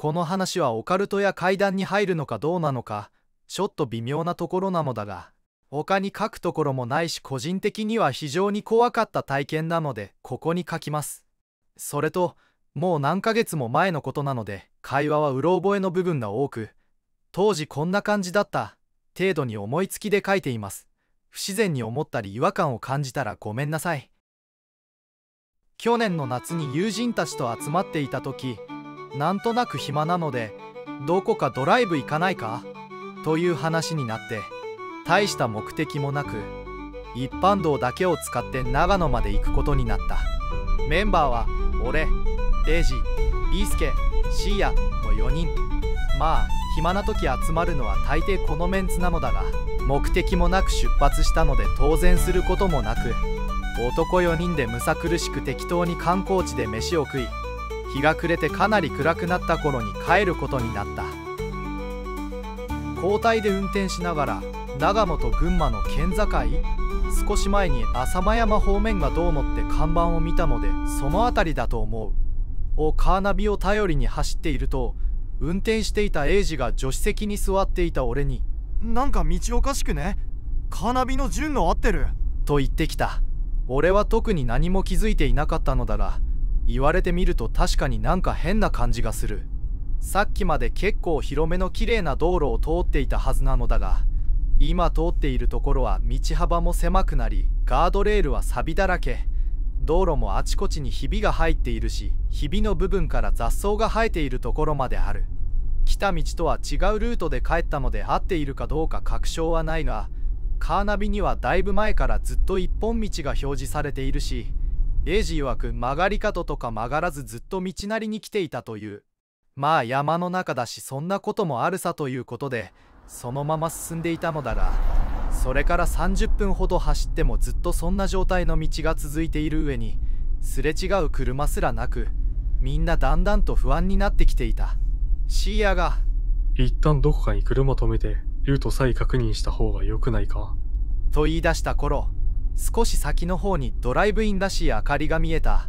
この話はオカルトや怪談に入るのかどうなのか、ちょっと微妙なところなのだが、他に書くところもないし、個人的には非常に怖かった体験なので、ここに書きます。それと、もう何ヶ月も前のことなので、会話はうろ覚えの部分が多く、当時こんな感じだった程度に思いつきで書いています。不自然に思ったり違和感を感じたらごめんなさい。去年の夏に友人たちと集まっていた時、なんとなく暇なので、どこかドライブ行かないかという話になって、大した目的もなく、一般道だけを使って長野まで行くことになった。メンバーは俺、エイジ、ビースケ、シーヤの4人。まあ暇な時集まるのは大抵このメンツなのだが、目的もなく出発したので当然することもなく、男4人でむさ苦しく適当に観光地で飯を食い、日が暮れてかなり暗くなった頃に帰ることになった。交代で運転しながら長野と群馬の県境、少し前に浅間山方面がどうのって看板を見たので、その辺りだと思う。カーナビを頼りに走っていると、運転していたエイジが助手席に座っていた俺に「なんか道おかしくね？カーナビの順が合ってる」と言ってきた。俺は特に何も気づいていなかったのだが、言われてみると確かになんか変な感じがする。さっきまで結構広めの綺麗な道路を通っていたはずなのだが、今通っているところは道幅も狭くなり、ガードレールは錆だらけ、道路もあちこちにひびが入っているし、ひびの部分から雑草が生えているところまである。来た道とは違うルートで帰ったので合っているかどうか確証はないが、カーナビにはだいぶ前からずっと一本道が表示されているし、エイジ曰く曲がり角とか曲がらずずっと道なりに来ていたという。まあ山の中だしそんなこともあるさということで、そのまま進んでいたのだが、それから30分ほど走ってもずっとそんな状態の道が続いている上に、すれ違う車すらなく、みんなだんだんと不安になってきていた。シーヤが一旦どこかに車止めてルートさえ確認した方が良くないかと言い出した頃、少し先の方にドライブインらしい明かりが見えた。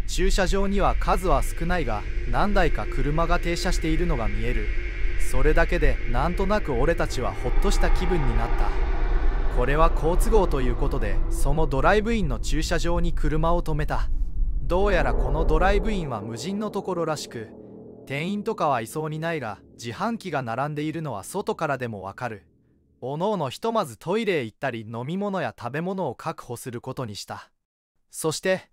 駐車場には数は少ないが、何台か車が停車しているのが見える。それだけでなんとなく俺たちはほっとした気分になった。これは好都合ということで、そのドライブインの駐車場に車を止めた。どうやらこのドライブインは無人のところらしく、店員とかはいそうにないが、自販機が並んでいるのは外からでもわかる。おのおのひとまずトイレへ行ったり飲み物や食べ物を確保することにした。そして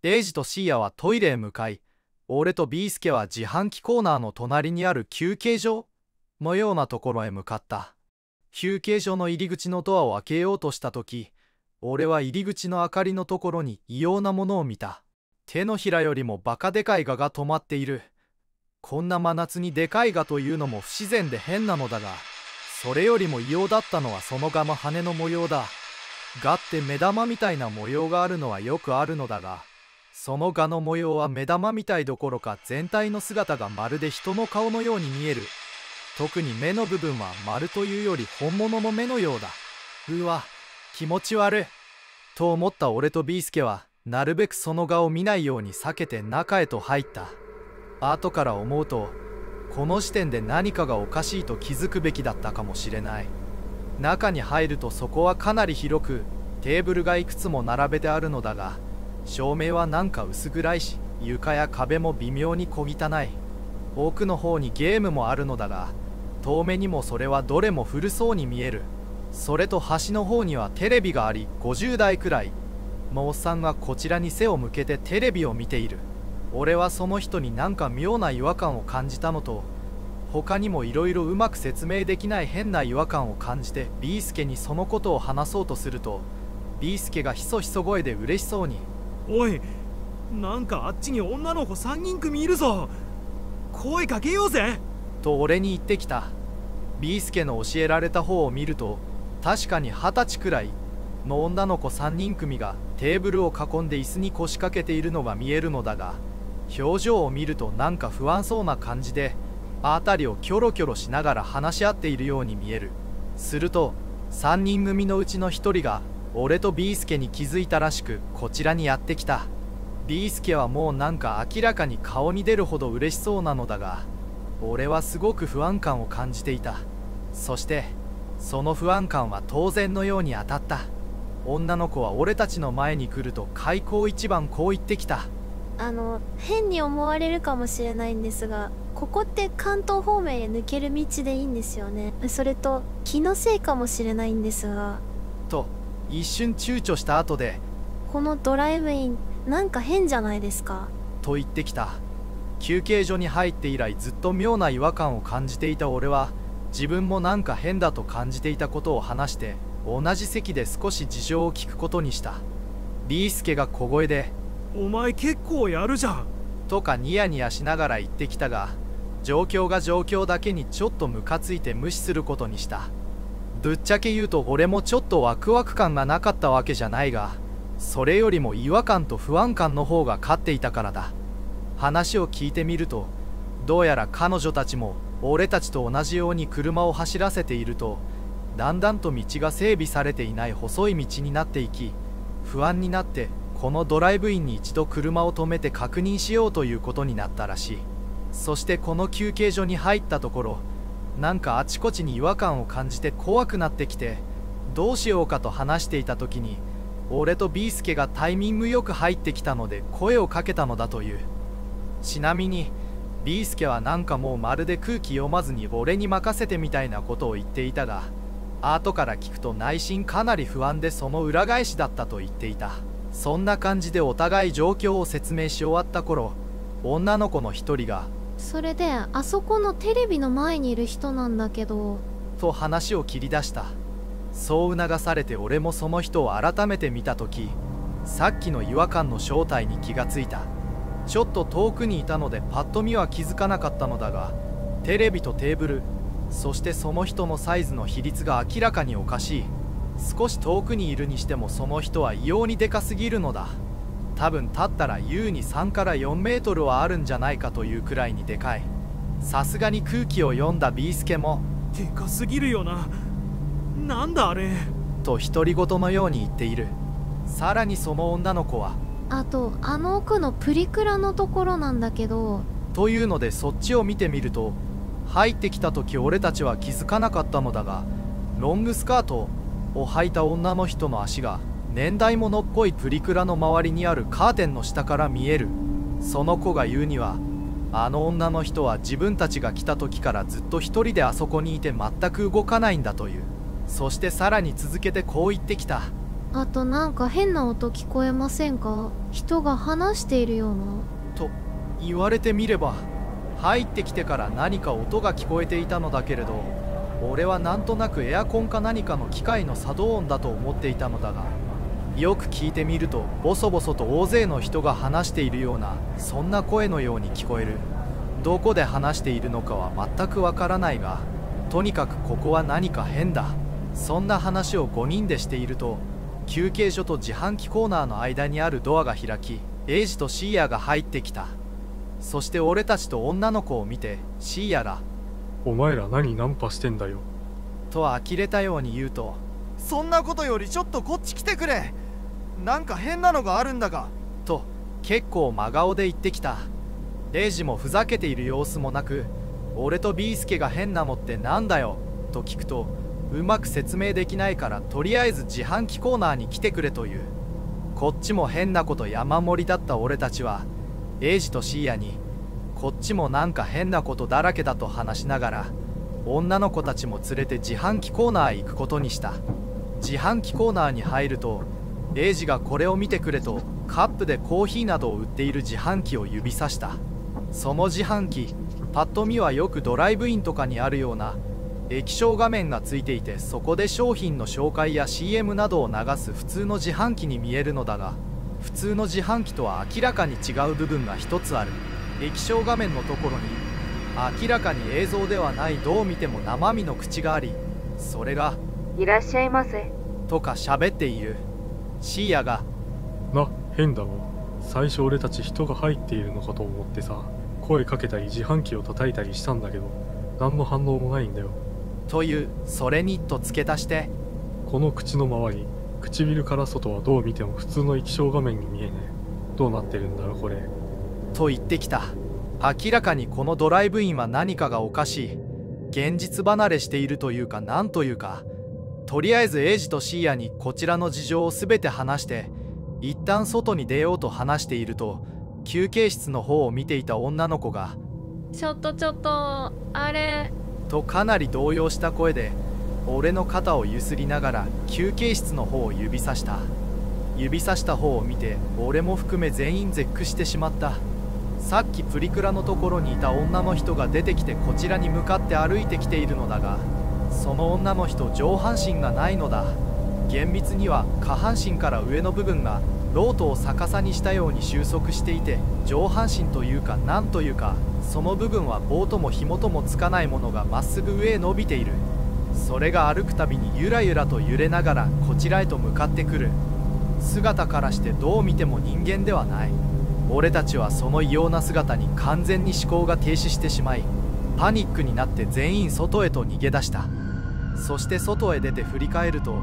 エイジとシーヤはトイレへ向かい、俺とビースケは自販機コーナーの隣にある休憩所のようなところへ向かった。休憩所の入り口のドアを開けようとした時、俺は入り口の明かりのところに異様なものを見た。手のひらよりもバカでかい蛾が止まっている。こんな真夏にでかい蛾というのも不自然で変なのだが、それよりも異様だったのはその蛾の羽の模様だ。蛾って目玉みたいな模様があるのはよくあるのだが、その蛾の模様は目玉みたいどころか全体の姿がまるで人の顔のように見える。特に目の部分は丸というより本物の目のようだ。うわ、気持ち悪いと思った俺とビースケは、なるべくその蛾を見ないように避けて中へと入った。後から思うと、この時点で何かがおかしいと気づくべきだったかもしれない。中に入るとそこはかなり広く、テーブルがいくつも並べてあるのだが、照明はなんか薄暗いし、床や壁も微妙に小汚い。奥の方にゲームもあるのだが、遠目にもそれはどれも古そうに見える。それと端の方にはテレビがあり、50代くらいのおっさんがこちらに背を向けてテレビを見ている。俺はその人になんか妙な違和感を感じたのと、他にもいろいろうまく説明できない変な違和感を感じてビースケにそのことを話そうとすると、ビースケがひそひそ声で嬉しそうに「おい、なんかあっちに女の子3人組いるぞ、声かけようぜ」と俺に言ってきた。ビースケの教えられた方を見ると、確かに20歳くらいの女の子3人組がテーブルを囲んで椅子に腰掛けているのが見えるのだが、表情を見るとなんか不安そうな感じで、辺りをキョロキョロしながら話し合っているように見える。すると3人組のうちの1人が俺とビースケに気づいたらしく、こちらにやってきた。ビースケはもうなんか明らかに顔に出るほど嬉しそうなのだが、俺はすごく不安感を感じていた。そしてその不安感は当然のように当たった。女の子は俺たちの前に来ると開口一番こう言ってきた。変に思われるかもしれないんですが、ここって関東方面へ抜ける道でいいんですよね。それと気のせいかもしれないんですが。と一瞬躊躇した後で、このドライブインなんか変じゃないですか。と言ってきた。休憩所に入って以来ずっと妙な違和感を感じていた俺は、自分もなんか変だと感じていたことを話して、同じ席で少し事情を聞くことにした。ビースケが小声で、お前結構やるじゃんとかニヤニヤしながら言ってきたが、状況が状況だけにちょっとムカついて無視することにした。ぶっちゃけ言うと俺もちょっとワクワク感がなかったわけじゃないが、それよりも違和感と不安感の方が勝っていたからだ。話を聞いてみると、どうやら彼女たちも俺たちと同じように車を走らせていると、だんだんと道が整備されていない細い道になっていき、不安になってこのドライブインに一度車を止めて確認しようということになったらしい。そしてこの休憩所に入ったところ、なんかあちこちに違和感を感じて怖くなってきて、どうしようかと話していた時に、俺とビースケがタイミングよく入ってきたので声をかけたのだという。ちなみにビースケはなんかもうまるで空気読まずに俺に任せてみたいなことを言っていたが、後から聞くと内心かなり不安でその裏返しだったと言っていた。そんな感じでお互い状況を説明し終わった頃、女の子の一人が、それであそこのテレビの前にいる人なんだけど、と話を切り出した。そう促されて俺もその人を改めて見た時、さっきの違和感の正体に気がついた。ちょっと遠くにいたのでパッと見は気づかなかったのだが、テレビとテーブル、そしてその人のサイズの比率が明らかにおかしい。少し遠くにいるにしてもその人は異様にでかすぎるのだ。多分立ったら優に3から4メートルはあるんじゃないかというくらいにでかい。さすがに空気を読んだビースケも、でかすぎるよな。なんだあれと独り言のように言っている。さらにその女の子は、あとあの奥のプリクラのところなんだけど、というのでそっちを見てみると、入ってきた時俺たちは気づかなかったのだが、ロングスカートを履いた女の人の足が年代物っぽいプリクラの周りにあるカーテンの下から見える。その子が言うには、あの女の人は自分たちが来た時からずっと一人であそこにいて全く動かないんだという。そしてさらに続けてこう言ってきた。あとなんか変な音聞こえませんか？人が話しているような。と言われてみれば、入ってきてから何か音が聞こえていたのだけれど、俺はなんとなくエアコンか何かの機械の作動音だと思っていたのだが、よく聞いてみるとボソボソと大勢の人が話しているような、そんな声のように聞こえる。どこで話しているのかは全くわからないが、とにかくここは何か変だ。そんな話を5人でしていると、休憩所と自販機コーナーの間にあるドアが開き、エイジとシーヤが入ってきた。そして俺たちと女の子を見てシーヤが、お前ら何ナンパしてんだよ。と呆れたように言うと、そんなことよりちょっとこっち来てくれ。なんか変なのがあるんだが。と結構真顔で言ってきた。レイジもふざけている様子もなく、俺とビースケが変なのってなんだよと聞くと、うまく説明できないからとりあえず自販機コーナーに来てくれという。こっちも変なこと山盛りだった俺たちは、エイジとシーヤにこっちもなんか変なことだらけだと話しながら、女の子たちも連れて自販機コーナーへ行くことにした。自販機コーナーに入ると、エイジがこれを見てくれとカップでコーヒーなどを売っている自販機を指さした。その自販機、パッと見はよくドライブインとかにあるような液晶画面がついていて、そこで商品の紹介や CM などを流す普通の自販機に見えるのだが、普通の自販機とは明らかに違う部分が一つある。液晶画面のところに明らかに映像ではない、どう見ても生身の口があり、それがいらっしゃいませとか喋っている。シーヤが、な、変だろ。最初俺たち人が入っているのかと思ってさ、声かけたり自販機を叩いたりしたんだけど、何の反応もないんだよ。という、それにと付け足して、この口の周り、唇から外はどう見ても普通の液晶画面に見えねえ。どうなってるんだろこれ。と言ってきた。明らかにこのドライブインは何かがおかしい。現実離れしているというかなんというか。とりあえずエイジとシーヤにこちらの事情を全て話して一旦外に出ようと話していると、休憩室の方を見ていた女の子がちょっとあれとかなり動揺した声で俺の肩をゆすりながら休憩室の方を指さした。指さした方を見て俺も含め全員絶句してしまった。さっきプリクラのところにいた女の人が出てきてこちらに向かって歩いてきているのだが、その女の人上半身がないのだ。厳密には下半身から上の部分がロートを逆さにしたように収束していて、上半身というかなんというか、その部分は棒とも紐ともつかないものがまっすぐ上へ伸びている。それが歩くたびにゆらゆらと揺れながらこちらへと向かってくる。姿からしてどう見ても人間ではない。俺たちはその異様な姿に完全に思考が停止してしまい、パニックになって全員外へと逃げ出した。そして外へ出て振り返ると、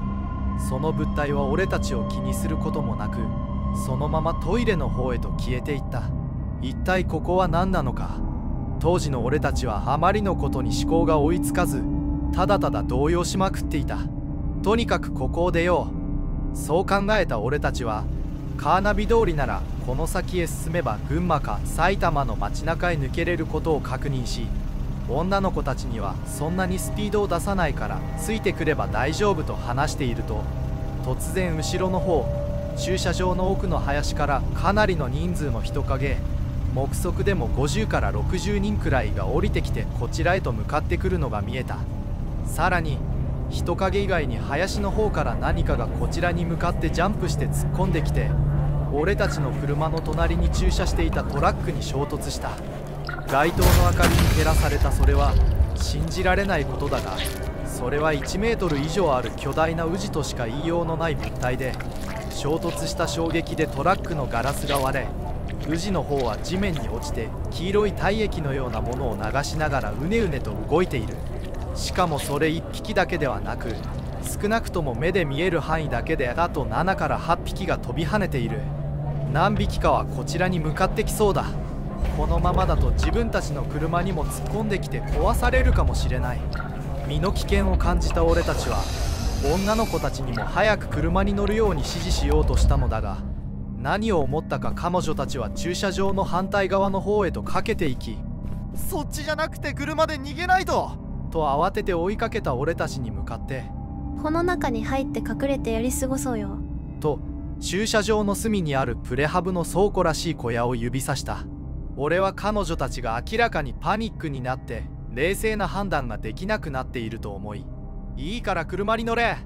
その物体は俺たちを気にすることもなくそのままトイレの方へと消えていった。一体ここは何なのか。当時の俺たちはあまりのことに思考が追いつかず、ただただ動揺しまくっていた。とにかくここを出よう。そう考えた俺たちはカーナビ通りならこの先へ進めば群馬か埼玉の街中へ抜けれることを確認し、女の子たちにはそんなにスピードを出さないからついてくれば大丈夫と話していると、突然後ろの方、駐車場の奥の林からかなりの人数の人影、目測でも50から60人くらいが降りてきてこちらへと向かってくるのが見えた。さらに人影以外に林の方から何かがこちらに向かってジャンプして突っ込んできて、俺たちの車の隣に駐車していたトラックに衝突した。街灯の明かりに照らされたそれは信じられないことだが、それは1メートル以上ある巨大な宇治としか言いようのない物体で、衝突した衝撃でトラックのガラスが割れ、宇治の方は地面に落ちて黄色い体液のようなものを流しながらうねうねと動いている。しかもそれ1匹だけではなく、少なくとも目で見える範囲だけであと7から8匹が飛び跳ねている。何匹かはこちらに向かってきそうだ。このままだと自分たちの車にも突っ込んできて壊されるかもしれない。身の危険を感じた俺たちは女の子たちにも早く車に乗るように指示しようとしたのだが、何を思ったか彼女たちは駐車場の反対側の方へと駆けていき、そっちじゃなくて車で逃げないと慌てて追いかけた俺たちに向かってこの中に入って隠れてやり過ごそうよと駐車場の隅にあるプレハブの倉庫らしい小屋を指さした。俺は彼女たちが明らかにパニックになって冷静な判断ができなくなっていると思い、いいから車に乗れ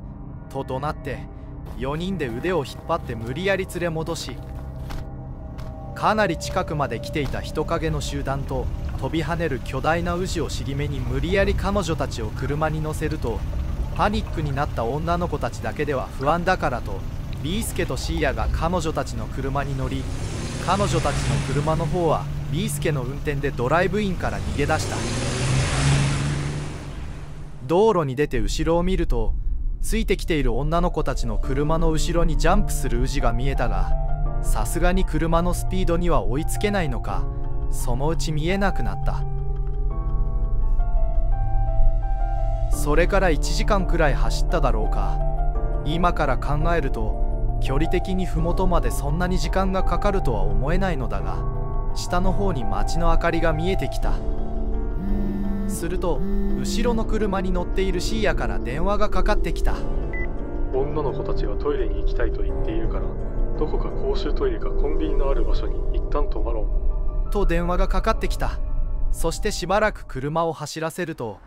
と怒鳴って4人で腕を引っ張って無理やり連れ戻し、かなり近くまで来ていた人影の集団と飛び跳ねる巨大な宇治を尻目に無理やり彼女たちを車に乗せると、パニックになった女の子たちだけでは不安だからとビースケとシーヤが彼女たちの車に乗り、彼女たちの車の方はビースケの運転でドライブインから逃げ出した。道路に出て後ろを見ると、ついてきている女の子たちの車の後ろにジャンプする宇治が見えたが、さすがに車のスピードには追いつけないのか、そのうち見えなくなった。それから1時間くらい走っただろうか。今から考えると距離的に麓までそんなに時間がかかるとは思えないのだが、下の方に街の明かりが見えてきた。すると後ろの車に乗っているシーヤから電話がかかってきた。女の子たちがトイレに行きたいと言っているから、どこか公衆トイレかコンビニのある場所に一旦泊まろうと電話がかかってきた。そしてしばらく車を走らせると、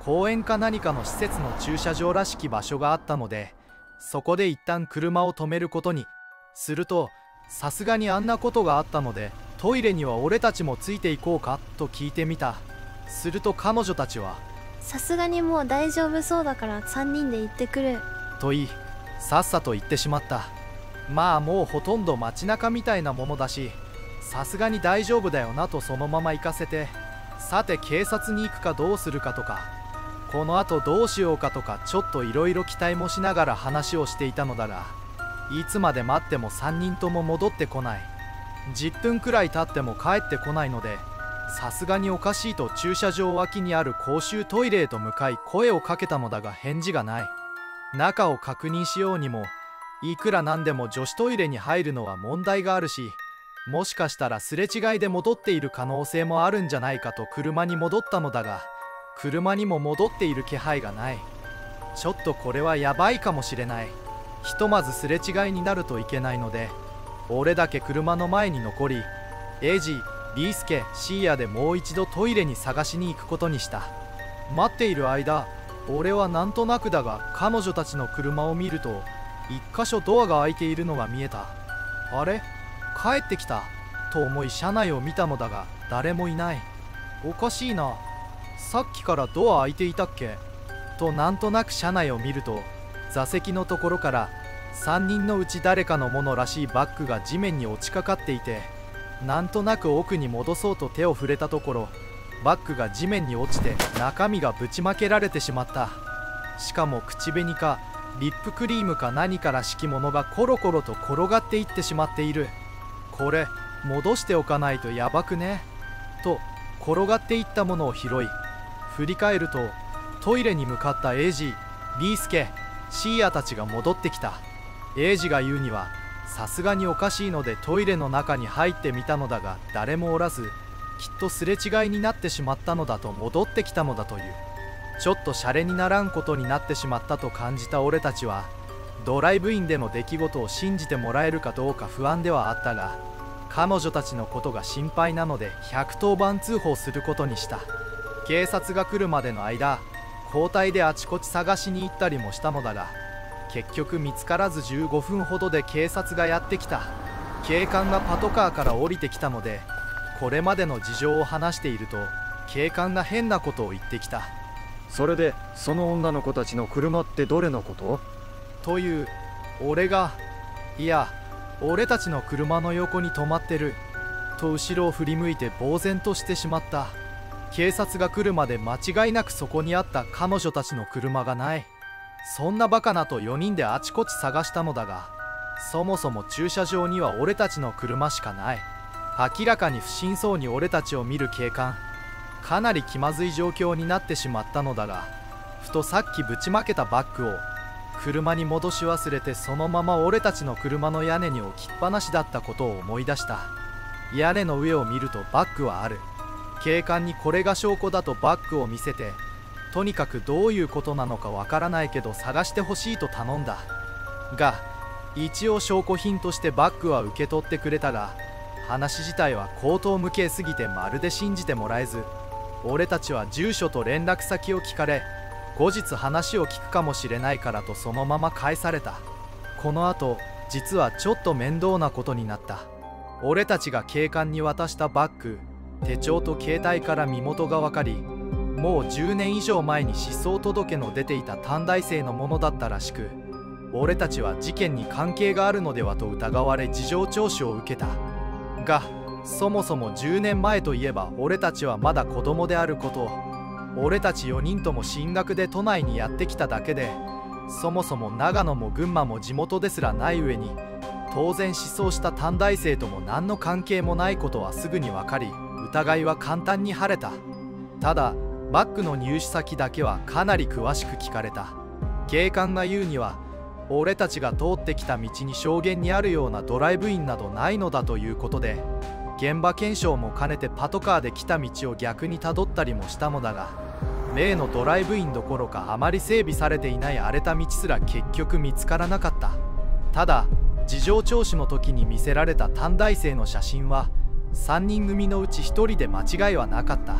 公園か何かの施設の駐車場らしき場所があったので、そこで一旦車を止めることにすると、さすがにあんなことがあったのでトイレには俺たちもついていこうかと聞いてみた。すると彼女たちはさすがにもう大丈夫そうだから3人で行ってくると言い、さっさと言ってしまった。まあもうほとんど街中みたいなものだし、さすがに大丈夫だよなとそのまま行かせて、さて警察に行くかどうするかとか、このあとどうしようかとか、ちょっといろいろ期待もしながら話をしていたのだが、いつまで待っても3人とも戻ってこない。10分くらい経っても帰ってこないので、さすがにおかしいと駐車場脇にある公衆トイレへと向かい声をかけたのだが返事がない。中を確認しようにも、いくらなんでも女子トイレに入るのは問題があるし、もしかしたらすれ違いで戻っている可能性もあるんじゃないかと車に戻ったのだが、車にも戻っている気配がない。ちょっとこれはやばいかもしれない。ひとまずすれ違いになるといけないので、俺だけ車の前に残り、エイジ、リースケ、シーヤでもう一度トイレに探しに行くことにした。待っている間、俺はなんとなくだが彼女たちの車を見ると、一箇所ドアが開いているのが見えた。あれ、帰ってきたと思い車内を見たのだが誰もいない。おかしいな、さっきからドア開いていたっけとなんとなく車内を見ると、座席のところから3人のうち誰かのものらしいバッグが地面に落ちかかっていて、なんとなく奥に戻そうと手を触れたところ、バッグが地面に落ちて中身がぶちまけられてしまった。しかも口紅かリップクリームか何からしきものがコロコロと転がっていってしまっている。これ戻しておかないとやばくねと転がっていったものを拾い、振り返るとトイレに向かったエイジ、リースケ、シーヤたちが戻ってきた。エイジが言うにはさすがにおかしいのでトイレの中に入ってみたのだが誰もおらず、きっとすれ違いになってしまったのだと戻ってきたのだという。ちょっとシャレにならんことになってしまったと感じた俺たちは、ドライブインでの出来事を信じてもらえるかどうか不安ではあったが、彼女たちのことが心配なので110番通報することにした。警察が来るまでの間、交代であちこち探しに行ったりもしたのだが、結局見つからず15分ほどで警察がやってきた。警官がパトカーから降りてきたので、これまでの事情を話していると警官が変なことを言ってきた。それでその女の子たちの車ってどれのこと？という、俺が、いや俺たちの車の横に止まってると後ろを振り向いて呆然としてしまった。警察が来るまで間違いなくそこにあった彼女たちの車がない。そんなバカなと4人であちこち探したのだが、そもそも駐車場には俺たちの車しかない。明らかに不審そうに俺たちを見る警官、かなり気まずい状況になってしまったのだが、ふとさっきぶちまけたバッグを車に戻し忘れてそのまま俺たちの車の屋根に置きっぱなしだったことを思い出した。屋根の上を見るとバッグはある。警官にこれが証拠だとバッグを見せて、とにかくどういうことなのかわからないけど探してほしいと頼んだが、一応証拠品としてバッグは受け取ってくれたが、話自体は口頭無形すぎてまるで信じてもらえず、俺たちは住所と連絡先を聞かれ、後日話を聞くかもしれないからとそのまま返された。この後実はちょっと面倒なことになった。俺たちが警官に渡したバッグ、手帳と携帯から身元が分かり、もう10年以上前に失踪届の出ていた短大生のものだったらしく、俺たちは事件に関係があるのではと疑われ事情聴取を受けたが、そもそも10年前といえば俺たちはまだ子供であること、俺たち4人とも進学で都内にやってきただけで、そもそも長野も群馬も地元ですらない上に、当然失踪した短大生とも何の関係もないことはすぐに分かり、疑いは簡単に晴れた。ただバッグの入手先だけはかなり詳しく聞かれた。警官が言うには、俺たちが通ってきた道に証言にあるようなドライブインなどないのだということで、現場検証も兼ねてパトカーで来た道を逆にたどったりもしたのだが、例のドライブインどころかあまり整備されていない荒れた道すら結局見つからなかった。ただ事情聴取の時に見せられた短大生の写真は3人組のうち1人で間違いはなかった。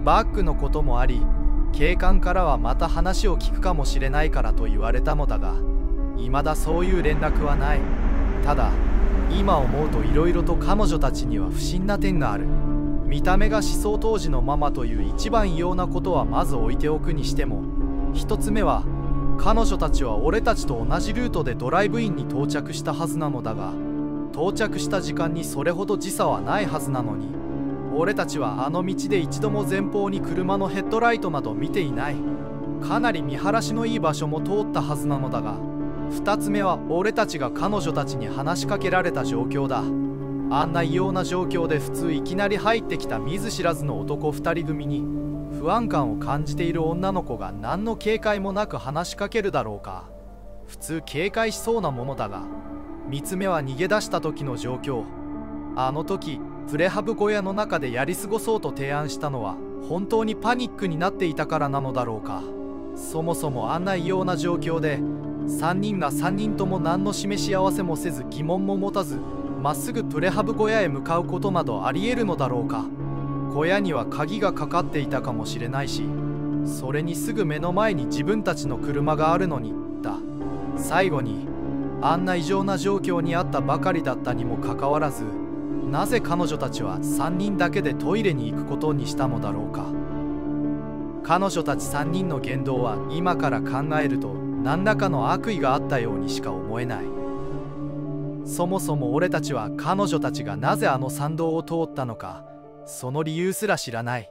バッグのこともあり、警官からはまた話を聞くかもしれないからと言われたのだが、未だそういう連絡はない。ただ今思うといろいろと彼女たちには不審な点がある。見た目が失踪当時のママという一番異様なことはまず置いておくにしても、一つ目は彼女たちは俺たちと同じルートでドライブインに到着したはずなのだが、到着した時間にそれほど時差はないはずなのに、俺たちはあの道で一度も前方に車のヘッドライトなど見ていない。かなり見晴らしのいい場所も通ったはずなのだが、2つ目は俺たちが彼女たちに話しかけられた状況だ。あんな異様な状況で普通いきなり入ってきた見ず知らずの男2人組に不安感を感じている女の子が何の警戒もなく話しかけるだろうか。普通警戒しそうなものだが、3つ目は逃げ出した時の状況。あの時プレハブ小屋の中でやり過ごそうと提案したのは本当にパニックになっていたからなのだろうか。そもそもあんな異様な状況で3人が3人とも何の示し合わせもせず疑問も持たずまっすぐプレハブ小屋へ向かうことなどありえるのだろうか。小屋には鍵がかかっていたかもしれないし、それにすぐ目の前に自分たちの車があるのにだ。最後にあんな異常な状況にあったばかりだったにもかかわらず、なぜ彼女たちは3人だけでトイレに行くことにしたのだろうか。彼女たち3人の言動は今から考えると何らかの悪意があったようにしか思えない。そもそも俺たちは彼女たちがなぜあの参道を通ったのか、その理由すら知らない。